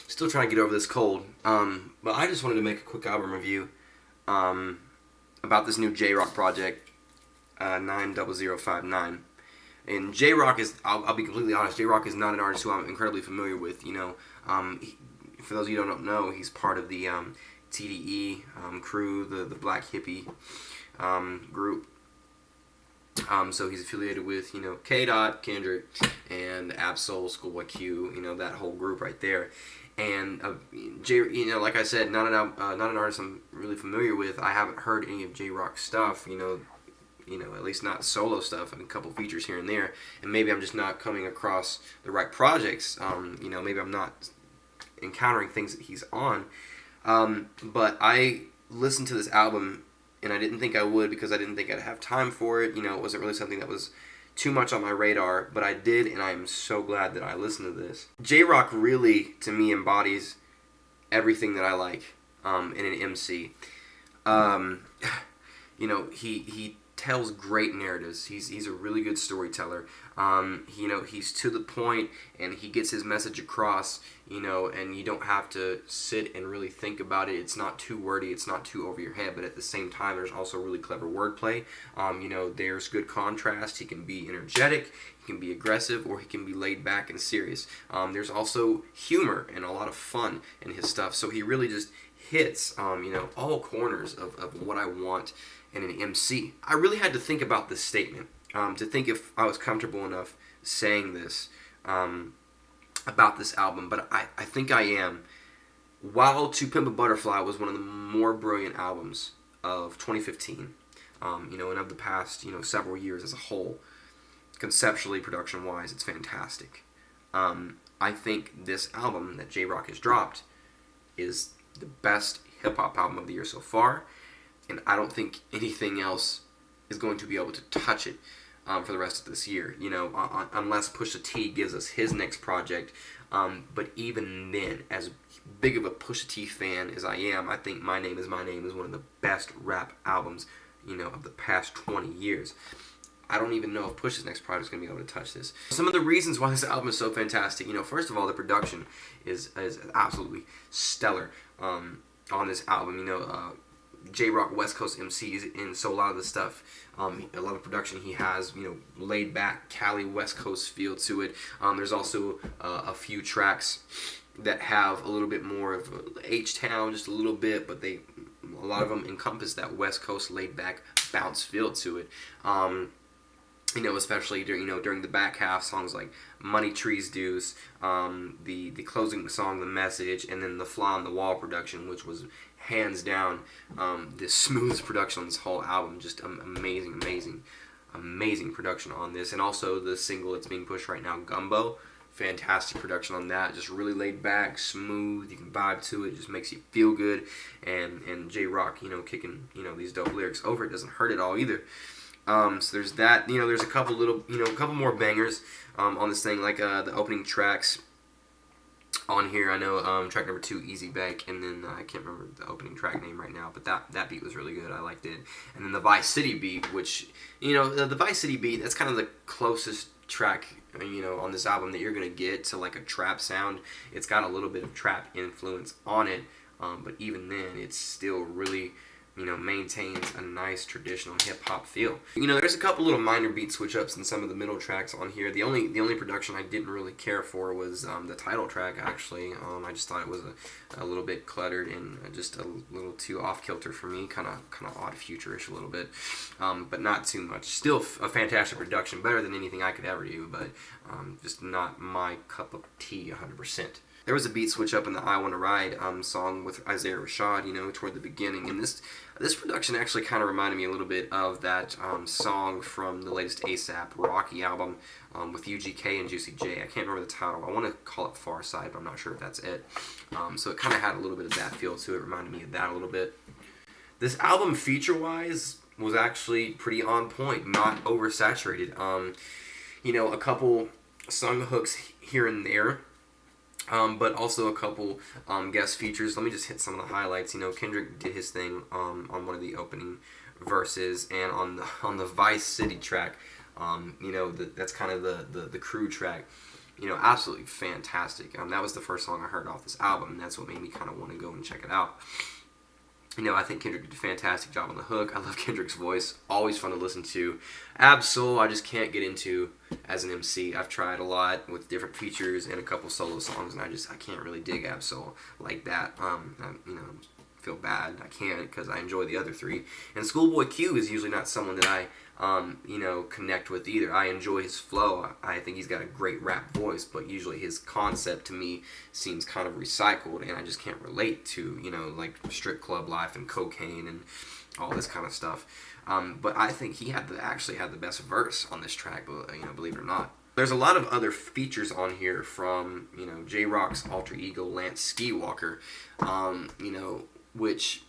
Still trying to get over this cold. But I just wanted to make a quick album review about this new J-Rock project, 90059. And J-Rock is, I'll be completely honest, J-Rock is not an artist who I'm incredibly familiar with. For those of you who don't know, he's part of the TDE crew, the Black Hippie group. So he's affiliated with, K-Dot, Kendrick, and Absol, Schoolboy Q, that whole group right there. And like I said, not an artist I'm really familiar with. I haven't heard any of J-Rock's stuff, at least not solo stuff, and a couple features here and there. And maybe I'm just not coming across the right projects. Maybe I'm not encountering things that he's on. But I listened to this album, and I didn't think I would because I didn't think I'd have time for it. It wasn't really something that was too much on my radar, but I did, and I'm so glad that I listened to this. J-Rock really, to me, embodies everything that I like in an MC. He tells great narratives. He's a really good storyteller. He's to the point, and he gets his message across, and you don't have to sit and really think about it. It's not too wordy, it's not too over your head, but at the same time, there's also really clever wordplay. There's good contrast. He can be energetic, he can be aggressive, or he can be laid back and serious. There's also humor and a lot of fun in his stuff, so he really just hits, all corners of what I want in an MC. I really had to think about this statement, to think if I was comfortable enough saying this about this album, but I think I am. While To Pimp a Butterfly was one of the more brilliant albums of 2015, and of the past, several years as a whole, conceptually, production-wise, it's fantastic. I think this album that J-Rock has dropped is the best hip-hop album of the year so far, and I don't think anything else is going to be able to touch it for the rest of this year, unless Pusha T gives us his next project. But even then, as big of a Pusha T fan as I am, I think My Name Is My Name is one of the best rap albums, of the past 20 years. I don't even know if Push's next project is going to be able to touch this. Some of the reasons why this album is so fantastic, first of all, the production is absolutely stellar on this album. J-Rock West Coast MCs, and so a lot of the stuff, a lot of production he has, laid back Cali West Coast feel to it. There's also a few tracks that have a little bit more of H-Town, just a little bit, but a lot of them encompass that West Coast laid back bounce feel to it. Especially during the back half, songs like Money Trees Deuce, the closing song The Message, and then the Fly on the Wall production, which was hands down the smoothest production on this whole album. Just amazing production on this. And also the single that's being pushed right now, Gumbo, fantastic production on that. Just really laid back, smooth, you can vibe to it, just makes you feel good. And J-Rock, kicking, these dope lyrics over it doesn't hurt at all either. So there's that. There's a couple more bangers on this thing, like the opening tracks on here. I know track number 2, Easy Bake, and then I can't remember the opening track name right now, but that beat was really good. I liked it. And then the Vice City beat, which, the Vice City beat, that's kind of the closest track, on this album that you're going to get to like a trap sound. It's got a little bit of trap influence on it, but even then, it's still really, maintains a nice traditional hip-hop feel. There's a couple little minor beat switch-ups in some of the middle tracks on here. The only production I didn't really care for was the title track, actually. I just thought it was a little bit cluttered and just a little too off-kilter for me, kind of odd future-ish a little bit, but not too much. Still a fantastic production, better than anything I could ever do, but just not my cup of tea 100%. There was a beat switch up in the I Wanna Ride song with Isaiah Rashad, toward the beginning, and this production actually kind of reminded me a little bit of that song from the latest ASAP Rocky album with UGK and Juicy J. I can't remember the title. I want to call it Far Side, but I'm not sure if that's it. So it kind of had a little bit of that feel to it. Reminded me of that a little bit. This album, feature-wise, was actually pretty on point, not oversaturated. A couple sung hooks here and there. But also a couple guest features. Let me just hit some of the highlights. Kendrick did his thing on one of the opening verses, and on the Vice City track, that's kind of the crew track. absolutely fantastic. That was the first song I heard off this album, and that's what made me kind of want to go and check it out. I think Kendrick did a fantastic job on the hook. I love Kendrick's voice. Always fun to listen to. Ab-Soul, I just can't get into as an MC. I've tried a lot with different features and a couple solo songs, and I can't really dig Ab-Soul like that. Feel bad. I can't because I enjoy the other three. And Schoolboy Q is usually not someone that I connect with either. I enjoy his flow. I think he's got a great rap voice, but usually his concept to me seems kind of recycled, and I just can't relate to, like strip club life and cocaine and all this kind of stuff. But I think he actually had the best verse on this track, believe it or not. There's a lot of other features on here from, J-Rock's alter ego, Lance Skywalker, which...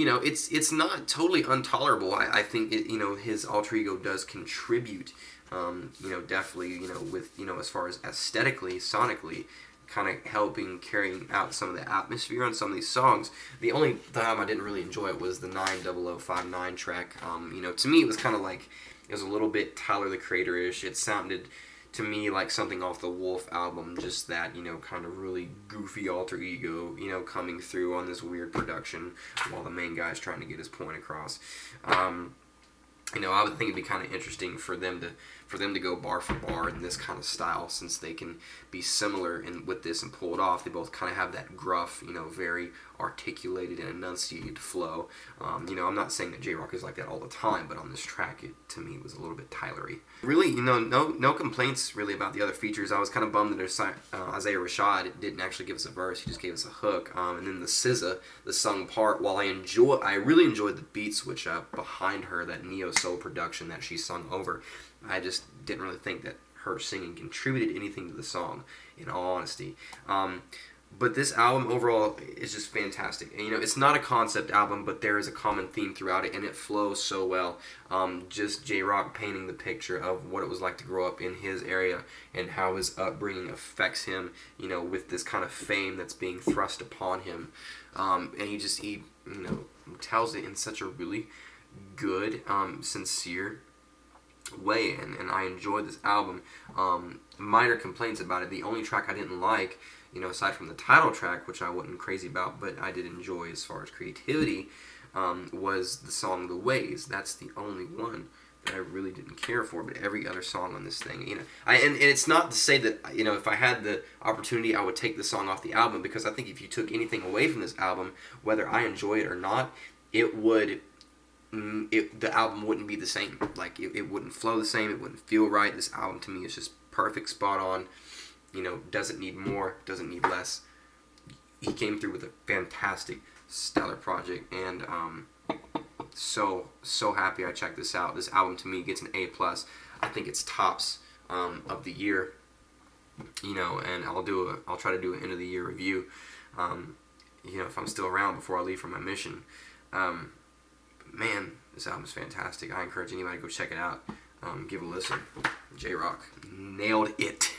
it's not totally intolerable. I think his alter ego does contribute, definitely, with, as far as aesthetically, sonically, kind of helping carrying out some of the atmosphere on some of these songs. The only time I didn't really enjoy it was the 90059 track. To me it was kind of like, it was a little bit Tyler the Creator-ish. It sounded to me like something off the Wolf album, just that, kind of really goofy alter ego, coming through on this weird production while the main guy's trying to get his point across. I would think it'd be kind of interesting for them to go bar for bar in this kind of style, since they can be similar with this and pull it off. They both kind of have that gruff, very articulated and enunciated flow. I'm not saying that J-Rock is like that all the time, but on this track, it to me was a little bit Tylery. Really, no complaints really about the other features. I was kind of bummed that Isaiah Rashad didn't actually give us a verse; he just gave us a hook. And then the SZA, the sung part. While I really enjoyed the beat switch up behind her, that neo soul production that she sung over. I just didn't really think that her singing contributed anything to the song, in all honesty. But this album overall is just fantastic. And, it's not a concept album, but there is a common theme throughout it, and it flows so well. Just J-Rock painting the picture of what it was like to grow up in his area and how his upbringing affects him, with this kind of fame that's being thrust upon him. And he tells it in such a really good, sincere way, and I enjoyed this album. Minor complaints about it. The only track I didn't like, aside from the title track, which I wasn't crazy about, but I did enjoy as far as creativity, was the song The Ways. That's the only one that I really didn't care for, but every other song on this thing, and it's not to say that, if I had the opportunity, I would take the song off the album, because I think if you took anything away from this album, whether I enjoy it or not, the album wouldn't be the same. Like, it wouldn't flow the same. It wouldn't feel right. This album to me is just perfect, spot on. Doesn't need more, doesn't need less. He came through with a fantastic, stellar project, and so happy I checked this out. This album to me gets an A+. I think it's tops of the year. And I'll try to do an end of the year review. If I'm still around before I leave for my mission. Man, this album is fantastic. I encourage anybody to go check it out. Give it a listen. J-Rock nailed it.